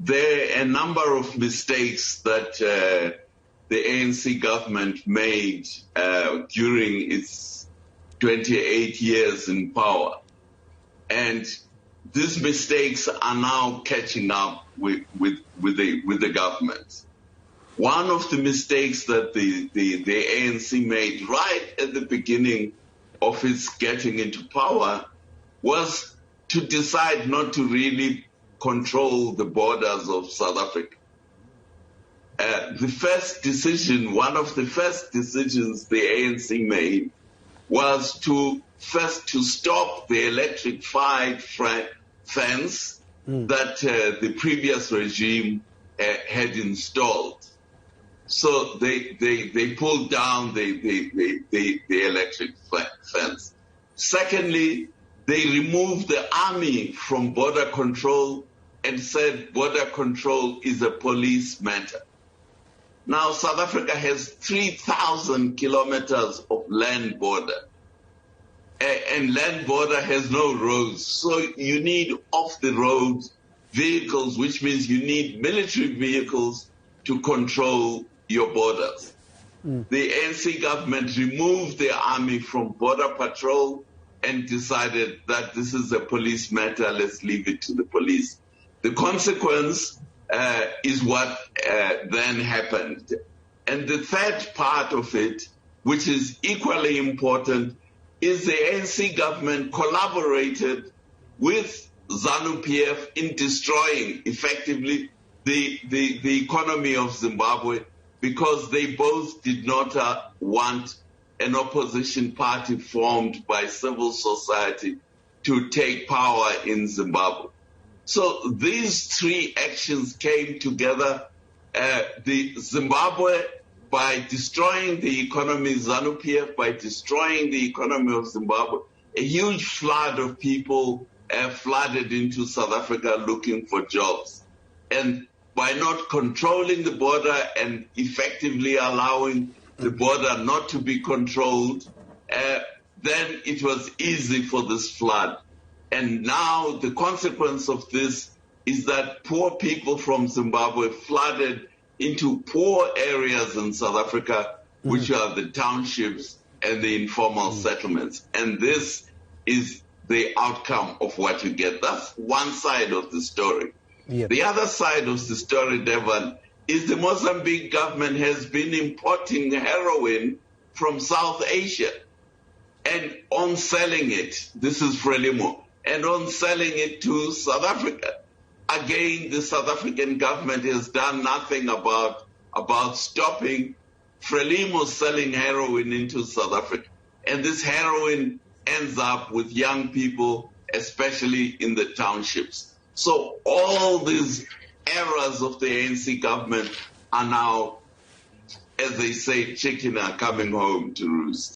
there are a number of mistakes that the ANC government made during its 28 years in power. And these mistakes are now catching up with the government. One of the mistakes that the ANC made right at the beginning of its getting into power was to decide not to really control the borders of South Africa. The first decision, one of the first decisions the ANC made was to stop the electrified fence that the previous regime had installed. So they pulled down the electric fence. Secondly, they removed the army from border control and said border control is a police matter. Now, South Africa has 3,000 kilometers of land border. And land border has no roads. So you need off-the-road vehicles, which means you need military vehicles to control your borders. The ANC government removed the army from border patrol and decided that this is a police matter, let's leave it to the police. The consequence is what then happened. And the third part of it, which is equally important, is the ANC government collaborated with ZANU-PF in destroying effectively the economy of Zimbabwe, because they both did not want an opposition party formed by civil society to take power in Zimbabwe. So these three actions came together. The Zimbabwe, by destroying the economy, ZANU-PF, by destroying the economy of Zimbabwe, a huge flood of people flooded into South Africa looking for jobs. And by not controlling the border and effectively allowing the border not to be controlled, then it was easy for this flood. And now the consequence of this is that poor people from Zimbabwe flooded into poor areas in South Africa, which are the townships and the informal settlements. And this is the outcome of what you get. That's one side of the story. Yep. The other side of the story, Devon, is the Mozambique government has been importing heroin from South Asia and on selling it. This is Frelimo. And on selling it to South Africa. Again, the South African government has done nothing about stopping Frelimo selling heroin into South Africa. And this heroin ends up with young people, especially in the townships. So all these errors of the ANC government are now, as they say, chicken are coming home to roost.